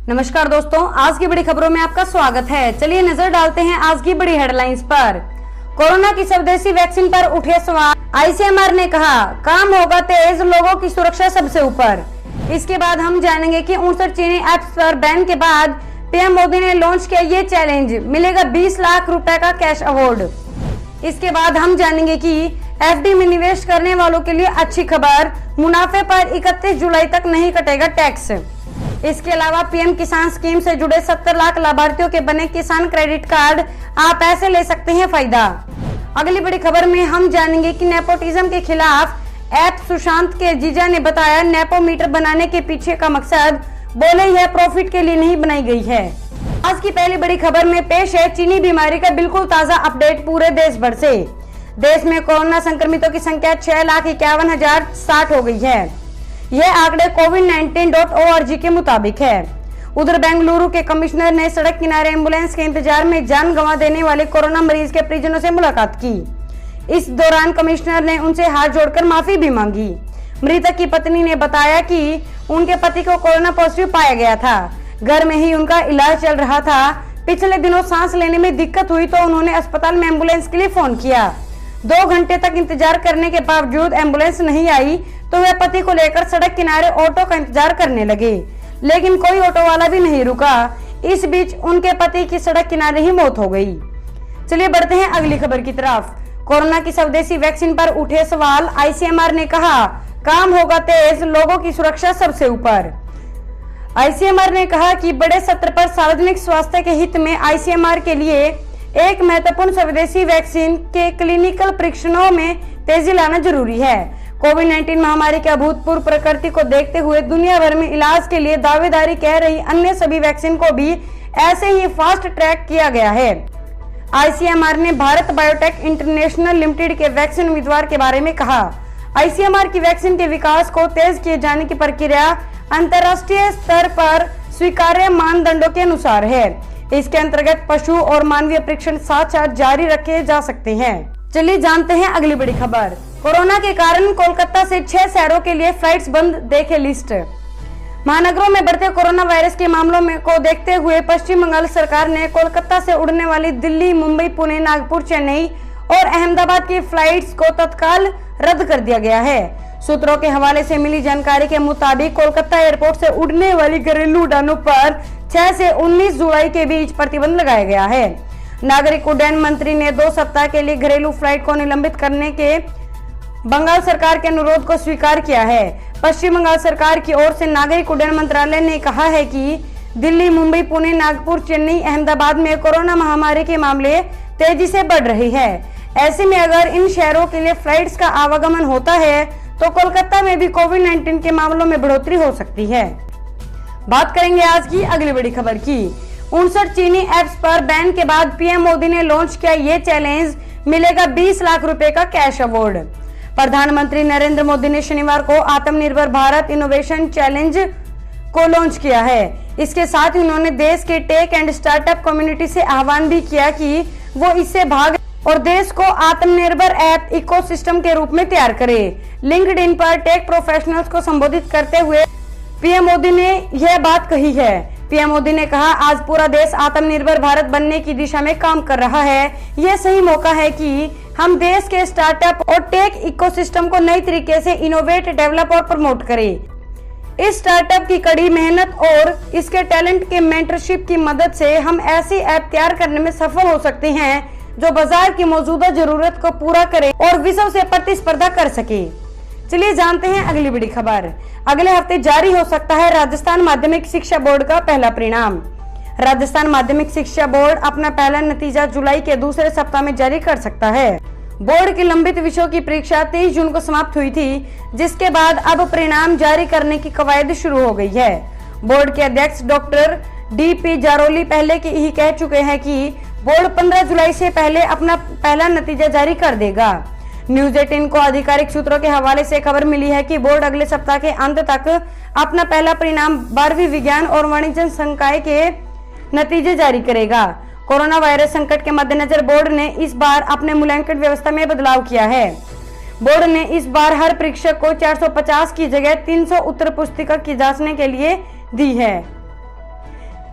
नमस्कार दोस्तों, आज की बड़ी खबरों में आपका स्वागत है। चलिए नजर डालते हैं आज की बड़ी हेडलाइंस पर। कोरोना की स्वदेशी वैक्सीन पर उठे सवाल। आईसीएमआर ने कहा काम होगा तेज, लोगों की सुरक्षा सबसे ऊपर। इसके बाद हम जानेंगे कि 59 चीनी ऐप्स पर बैन के बाद पीएम मोदी ने लॉन्च किया ये चैलेंज, मिलेगा 20 लाख रुपए का कैश अवार्ड। इसके बाद हम जानेंगे कि एफडी में निवेश करने वालों के लिए अच्छी खबर, मुनाफे पर 31 जुलाई तक नहीं कटेगा टैक्स। इसके अलावा पीएम किसान स्कीम से जुड़े 70 लाख लाभार्थियों के बने किसान क्रेडिट कार्ड, आप ऐसे ले सकते हैं फायदा। अगली बड़ी खबर में हम जानेंगे कि नेपोटिज्म के खिलाफ ऐप सुशांत के जीजा ने बताया नेपोमीटर बनाने के पीछे का मकसद, बोले यह प्रॉफिट के लिए नहीं बनाई गई है। आज की पहली बड़ी खबर में पेश है चीनी बीमारी का बिल्कुल ताजा अपडेट पूरे देश भर से। देश में कोरोना संक्रमितों की संख्या 6,51,060 हो गई है। यह आंकड़े covid19.org के मुताबिक है। उधर बेंगलुरु के कमिश्नर ने सड़क किनारे एम्बुलेंस के इंतजार में जान गंवा देने वाले कोरोना मरीज के परिजनों से मुलाकात की। इस दौरान कमिश्नर ने उनसे हाथ जोड़कर माफी भी मांगी। मृतक की पत्नी ने बताया कि उनके पति को कोरोना पॉजिटिव पाया गया था। घर में ही उनका इलाज चल रहा था। पिछले दिनों सांस लेने में दिक्कत हुई तो उन्होंने अस्पताल में एम्बुलेंस के लिए फोन किया। 2 घंटे तक इंतजार करने के बावजूद एम्बुलेंस नहीं आई तो वे पति को लेकर सड़क किनारे ऑटो का इंतजार करने लगे, लेकिन कोई ऑटो वाला भी नहीं रुका। इस बीच उनके पति की सड़क किनारे ही मौत हो गई। चलिए बढ़ते हैं अगली खबर की तरफ। कोरोना की स्वदेशी वैक्सीन पर उठे सवाल। आईसीएमआर ने कहा काम होगा तेज, लोगों की सुरक्षा सबसे ऊपर। आईसीएमआर ने कहा कि बड़े सत्र पर सार्वजनिक स्वास्थ्य के हित में आईसीएमआर के लिए एक महत्वपूर्ण स्वदेशी वैक्सीन के क्लिनिकल परीक्षणों में तेजी लाना जरूरी है। कोविड-19 महामारी के अभूतपूर्व प्रकृति को देखते हुए दुनिया भर में इलाज के लिए दावेदारी कह रही अन्य सभी वैक्सीन को भी ऐसे ही फास्ट ट्रैक किया गया है। आईसीएमआर ने भारत बायोटेक इंटरनेशनल लिमिटेड के वैक्सीन उम्मीदवार के बारे में कहा। आईसीएमआर की वैक्सीन के विकास को तेज किए जाने की प्रक्रिया अंतर्राष्ट्रीय स्तर पर स्वीकार्य मानदंडों के अनुसार है। इसके अंतर्गत पशु और मानवीय परीक्षण साथ साथ जारी रखे जा सकते हैं। चलिए जानते हैं अगली बड़ी खबर। कोरोना के कारण कोलकाता से 6 शहरों के लिए फ्लाइट्स बंद, देखे लिस्ट। महानगरों में बढ़ते कोरोना वायरस के मामलों में को देखते हुए पश्चिम बंगाल सरकार ने कोलकाता से उड़ने वाली दिल्ली, मुंबई, पुणे, नागपुर, चेन्नई और अहमदाबाद की फ्लाइट्स को तत्काल रद्द कर दिया गया है। सूत्रों के हवाले से मिली जानकारी के मुताबिक कोलकाता एयरपोर्ट से उड़ने वाली घरेलू उड़ानों पर 6 से 19 जुलाई के बीच प्रतिबंध लगाया गया है। नागरिक उड्डयन मंत्री ने 2 सप्ताह के लिए घरेलू फ्लाइट को निलंबित करने के बंगाल सरकार के अनुरोध को स्वीकार किया है। पश्चिम बंगाल सरकार की ओर से नागरिक उड्डयन मंत्रालय ने कहा है कि दिल्ली, मुंबई, पुणे, नागपुर, चेन्नई, अहमदाबाद में कोरोना महामारी के मामले तेजी से बढ़ रही है। ऐसे में अगर इन शहरों के लिए फ्लाइट्स का आवागमन होता है तो कोलकाता में भी कोविड-19 के मामलों में बढ़ोतरी हो सकती है। बात करेंगे आज की अगली बड़ी खबर की। 59 चीनी ऐप्स पर बैन के बाद पीएम मोदी ने लॉन्च किया ये चैलेंज, मिलेगा 20 लाख रुपए का कैश अवार्ड। प्रधानमंत्री नरेंद्र मोदी ने शनिवार को आत्मनिर्भर भारत इनोवेशन चैलेंज को लॉन्च किया है। इसके साथ ही उन्होंने देश के टेक एंड स्टार्टअप कम्युनिटी से आह्वान भी किया कि वो इससे भाग और देश को आत्मनिर्भर ऐप इकोसिस्टम के रूप में तैयार करे। लिंक्डइन पर टेक प्रोफेशनल्स को संबोधित करते हुए पीएम मोदी ने यह बात कही है। पीएम मोदी ने कहा आज पूरा देश आत्मनिर्भर भारत बनने की दिशा में काम कर रहा है। यह सही मौका है कि हम देश के स्टार्टअप और टेक इकोसिस्टम को नई तरीके से इनोवेट, डेवलप और प्रमोट करें। इस स्टार्टअप की कड़ी मेहनत और इसके टैलेंट के मेंटरशिप की मदद से हम ऐसी ऐप तैयार करने में सफल हो सकते हैं जो बाजार की मौजूदा जरूरत को पूरा करे और विश्व से प्रतिस्पर्धा कर सके। चलिए जानते हैं अगली बड़ी खबर। अगले हफ्ते जारी हो सकता है राजस्थान माध्यमिक शिक्षा बोर्ड का पहला परिणाम। राजस्थान माध्यमिक शिक्षा बोर्ड अपना पहला नतीजा जुलाई के दूसरे सप्ताह में जारी कर सकता है। बोर्ड की लंबित विषयों की परीक्षा 23 जून को समाप्त हुई थी, जिसके बाद अब परिणाम जारी करने की कवायद शुरू हो गई है। बोर्ड के अध्यक्ष डॉक्टर DP जारोली पहले ही कह चुके हैं कि बोर्ड 15 जुलाई से पहले अपना पहला नतीजा जारी कर देगा। न्यूज 18 को आधिकारिक सूत्रों के हवाले से खबर मिली है कि बोर्ड अगले सप्ताह के अंत तक अपना पहला परिणाम 12वीं विज्ञान और वाणिज्य संकाय के नतीजे जारी करेगा। कोरोना वायरस संकट के मद्देनजर बोर्ड ने इस बार अपने मूल्यांकन व्यवस्था में बदलाव किया है। बोर्ड ने इस बार हर परीक्षक को 450 की जगह 300 उत्तर पुस्तिका की जांचने के लिए दी है।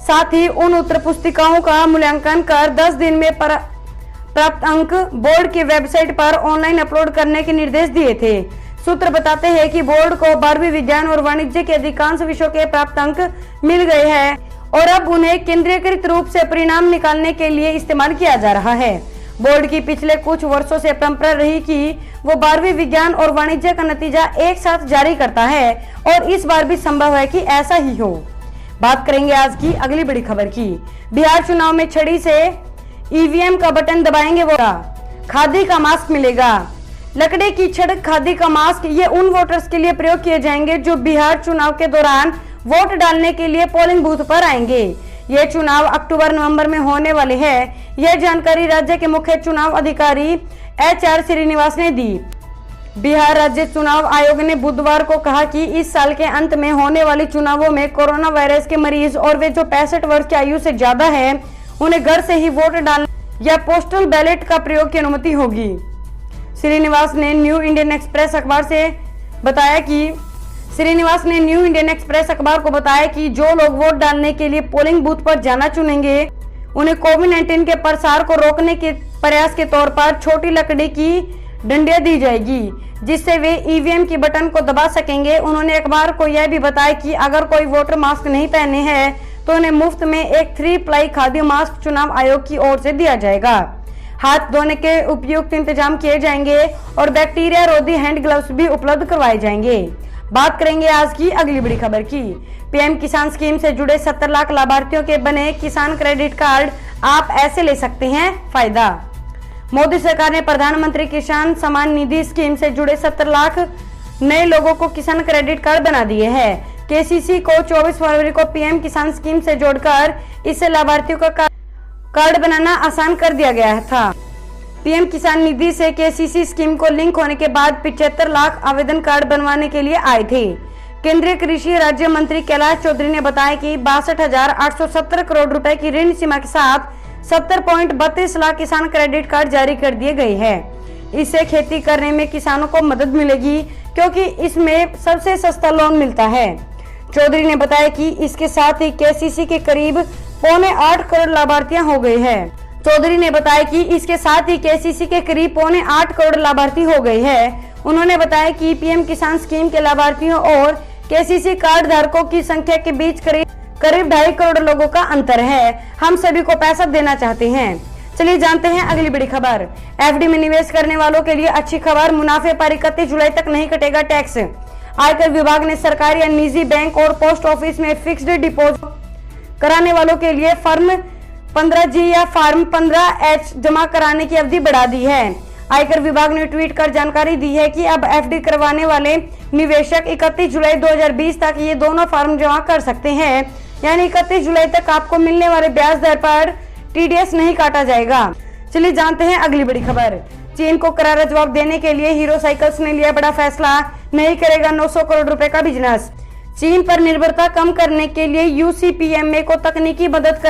साथ ही उन उत्तर पुस्तिकाओं का मूल्यांकन कर 10 दिन में प्राप्त अंक बोर्ड की वेबसाइट पर ऑनलाइन अपलोड करने के निर्देश दिए थे। सूत्र बताते हैं कि बोर्ड को 12वीं विज्ञान और वाणिज्य के अधिकांश विषयों के प्राप्त अंक मिल गए हैं और अब उन्हें केंद्रीकृत रूप से परिणाम निकालने के लिए इस्तेमाल किया जा रहा है। बोर्ड की पिछले कुछ वर्षों से परंपरा रही कि वो 12वीं विज्ञान और वाणिज्य का नतीजा एक साथ जारी करता है और इस बार भी संभव है कि ऐसा ही हो। बात करेंगे आज की अगली बड़ी खबर की। बिहार चुनाव में छड़ी से ईवीएम का बटन दबाएंगे वो खादी का मास्क मिलेगा। लकड़ी की छड़ खादी का मास्क ये उन वोटर्स के लिए प्रयोग किए जाएंगे जो बिहार चुनाव के दौरान वोट डालने के लिए पोलिंग बूथ पर आएंगे। ये चुनाव अक्टूबर-नवंबर में होने वाले हैं। यह जानकारी राज्य के मुख्य चुनाव अधिकारी HR श्रीनिवास ने दी। बिहार राज्य चुनाव आयोग ने बुधवार को कहा कि इस साल के अंत में होने वाले चुनावों में कोरोना वायरस के मरीज और वे जो 65 वर्ष की आयु से ज्यादा है उन्हें घर से ही वोट डालने या पोस्टल बैलेट का प्रयोग की अनुमति होगी। श्रीनिवास ने न्यू इंडियन एक्सप्रेस अखबार को बताया कि जो लोग वोट डालने के लिए पोलिंग बूथ पर जाना चुनेंगे उन्हें कोविड-19 के प्रसार को रोकने के प्रयास के तौर पर छोटी लकड़ी की डंडियां दी जाएगी जिससे वे ईवीएम की बटन को दबा सकेंगे। उन्होंने अखबार को यह भी बताया कि अगर कोई वोटर मास्क नहीं पहने हैं तो उन्हें मुफ्त में एक 3 प्लाई खादी मास्क चुनाव आयोग की ओर से दिया जाएगा। हाथ धोने के उपयुक्त इंतजाम किए जाएंगे और बैक्टीरिया रोधी हैंड ग्लव्स भी उपलब्ध करवाए जाएंगे। बात करेंगे आज की अगली बड़ी खबर की। पीएम किसान स्कीम से जुड़े 70 लाख लाभार्थियों के बने किसान क्रेडिट कार्ड आप ऐसे ले सकते हैं फायदा। मोदी सरकार ने प्रधानमंत्री किसान सम्मान निधि स्कीम से जुड़े 70 लाख नए लोगों को किसान क्रेडिट कार्ड बना दिए हैं। केसीसी को 24 फरवरी को पीएम किसान स्कीम से जोड़कर इससे लाभार्थियों का कार्ड बनाना आसान कर दिया गया था। पीएम किसान निधि से केसीसी स्कीम को लिंक होने के बाद 75 लाख आवेदन कार्ड बनवाने के लिए आए थे। केंद्रीय कृषि राज्य मंत्री कैलाश चौधरी ने बताया कि 62,870 करोड़ रुपए की ऋण सीमा के साथ 70.32 लाख किसान क्रेडिट कार्ड जारी कर दिए गए हैं। इससे खेती करने में किसानों को मदद मिलेगी क्योंकि इसमें सबसे सस्ता लोन मिलता है। चौधरी ने बताया कि इसके साथ ही केसीसी के करीब 7.25 करोड़ लाभार्थी हो गए हैं। चौधरी ने बताया कि इसके साथ ही केसीसी के करीब 7.25 करोड़ लाभार्थी हो गए हैं। उन्होंने बताया कि पीएम किसान स्कीम के लाभार्थियों और केसीसी कार्ड धारकों की संख्या के बीच करीब 2.5 करोड़ लोगों का अंतर है। हम सभी को पैसा देना चाहते हैं। चलिए जानते हैं अगली बड़ी खबर। एफडी में निवेश करने वालों के लिए अच्छी खबर, मुनाफे पर 31 जुलाई तक नहीं कटेगा टैक्स। आयकर विभाग ने सरकारी या निजी बैंक और पोस्ट ऑफिस में फिक्स्ड डिपॉजिट कराने वालों के लिए फॉर्म 15G या फॉर्म 15H जमा कराने की अवधि बढ़ा दी है। आयकर विभाग ने ट्वीट कर जानकारी दी है कि अब एफडी करवाने वाले निवेशक 31 जुलाई 2020 तक ये दोनों फॉर्म जमा कर सकते हैं, यानी 31 जुलाई तक आपको मिलने वाले ब्याज दर पर टीडीएस नहीं काटा जाएगा। चलिए जानते हैं अगली बड़ी खबर। चीन को करारा जवाब देने के लिए हीरो साइकिल्स ने लिया बड़ा फैसला, नहीं करेगा 900 करोड़ रुपए का बिजनेस। चीन पर निर्भरता कम करने के लिए यूसीपीएमए को तकनीकी मदद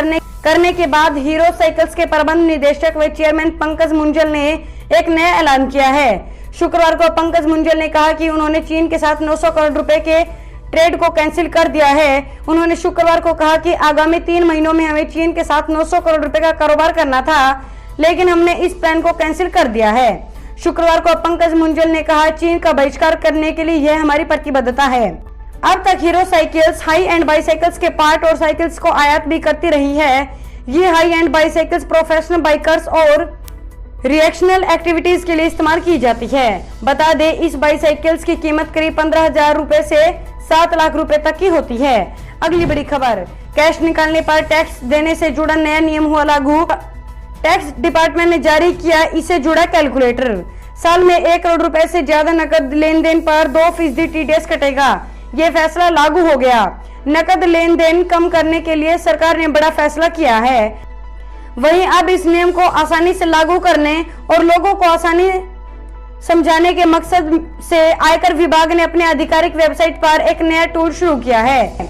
करने के बाद हीरो साइकिल्स के प्रबंध निदेशक व चेयरमैन पंकज मुंजल ने एक नया ऐलान किया है। शुक्रवार को पंकज मुंजल ने कहा कि उन्होंने चीन के साथ 900 करोड़ रुपए के ट्रेड को कैंसिल कर दिया है। उन्होंने शुक्रवार को कहा कि आगामी 3 महीनों में हमें चीन के साथ 900 करोड़ रुपए का कारोबार करना था, लेकिन हमने इस प्लान को कैंसिल कर दिया है। शुक्रवार को पंकज मुंजल ने कहा, चीन का बहिष्कार करने के लिए यह हमारी प्रतिबद्धता है। अब तक hero cycles high and bicycles के पार्ट और साइकिल्स को आयात भी करती रही है। ये high and bicycles professional bikers और रिएक्शनल एक्टिविटीज के लिए इस्तेमाल की जाती है। बता दें, इस बाइसाइकिल्स की कीमत करीब 15,000 रुपए से 7 लाख रुपए तक की होती है। अगली बड़ी खबर, कैश निकालने पर टैक्स देने से जुड़ा नया नियम हुआ लागू। टैक्स डिपार्टमेंट ने जारी किया इससे जुड़ा कैलकुलेटर। साल में 1 करोड़ रुपए से ज्यादा नकद लेन देन पर 2% टीडीएस कटेगा। ये फैसला लागू हो गया। नकद लेन देन कम करने के लिए सरकार ने बड़ा फैसला किया है। वहीं अब इस नियम को आसानी से लागू करने और लोगों को आसानी समझाने के मकसद से आयकर विभाग ने अपने आधिकारिक वेबसाइट पर एक नया टूल शुरू किया है।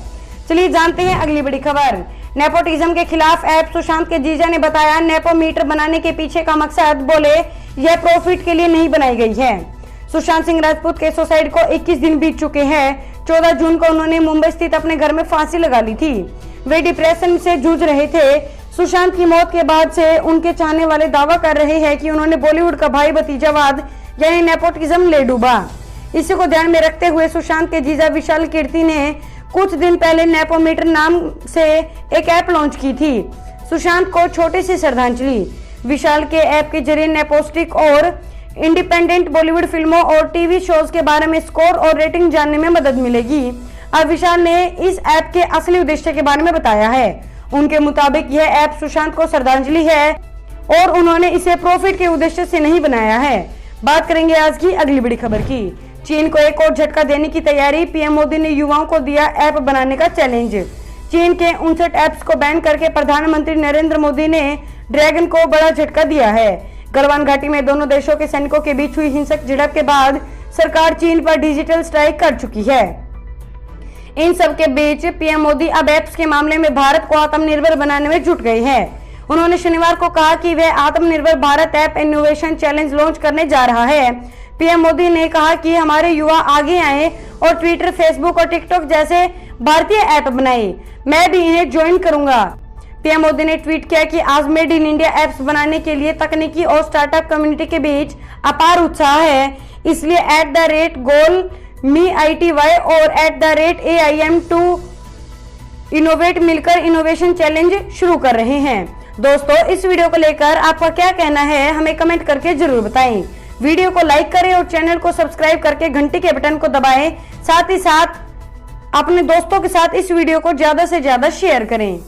चलिए जानते हैं अगली बड़ी खबर। नेपोटिज्म के खिलाफ ऐप सुशांत के जीजा ने बताया, नेपोमीटर बनाने के पीछे का मकसद, बोले, यह प्रॉफिट के लिए नहीं बनाई गई है। सुशांत सिंह राजपूत के सुसाइड को 21 दिन बीत चुके हैं। 14 जून को उन्होंने मुंबई स्थित अपने घर में फांसी लगा ली थी। वे डिप्रेशन से जूझ रहे थे। सुशांत की मौत के बाद से उनके चाहने वाले दावा कर रहे हैं कि उन्होंने बॉलीवुड का भाई भतीजावाद यानी नेपोटिज्म ले डूबा। इसी को ध्यान में रखते हुए सुशांत के जीजा विशाल कीर्ति ने कुछ दिन पहले नेपोमीटर नाम से एक ऐप लॉन्च की थी। सुशांत को छोटी सी श्रद्धांजलि। विशाल के ऐप के जरिए नेपोस्टिक और इंडिपेंडेंट बॉलीवुड फिल्मों और टीवी शोज के बारे में स्कोर और रेटिंग जानने में मदद मिलेगी। अब विशाल ने इस ऐप के असली उद्देश्य के बारे में बताया है। उनके मुताबिक यह ऐप सुशांत को श्रद्धांजलि है और उन्होंने इसे प्रॉफिट के उद्देश्य से नहीं बनाया है। बात करेंगे आज की अगली बड़ी खबर की। चीन को एक और झटका देने की तैयारी। पीएम मोदी ने युवाओं को दिया ऐप बनाने का चैलेंज। चीन के 59 ऐप्स को बैन करके प्रधानमंत्री नरेंद्र मोदी ने ड्रैगन को बड़ा झटका दिया है। गलवान घाटी में दोनों देशों के सैनिकों के बीच हुई हिंसक झड़प के बाद सरकार चीन पर डिजिटल स्ट्राइक कर चुकी है। इन सब के बीच पीएम मोदी अब ऐप्स के मामले में भारत को आत्मनिर्भर बनाने में जुट गए हैं। उन्होंने शनिवार को कहा कि वह आत्मनिर्भर Bharat app innovation challenge launch करने जा रहा है। पीएम मोदी ने कहा कि हमारे युवा आगे आए और ट्विटर, फेसबुक और टिकटॉक जैसे भारतीय ऐप बनाए। मैं भी इन्हें ज्वाइन करूंगा। पीएम मोदी ने ट्वीट किया कि आज मेड इन इंडिया ऐप्स बनाने के लिए तकनीकी और स्टार्टअप कम्युनिटी के बीच अपार उत्साह है। इसलिए @GoalMeITY और @AIM2 इनोवेट मिलकर इनोवेशन चैलेंज शुरू कर रहे हैं। दोस्तों, इस वीडियो को लेकर आपका क्या कहना है हमें कमेंट करके जरूर बताएं। वीडियो को लाइक करें और चैनल को सब्सक्राइब करके घंटी के बटन को दबाएं। साथ ही साथ अपने दोस्तों के साथ इस वीडियो को ज्यादा से ज्यादा शेयर करें।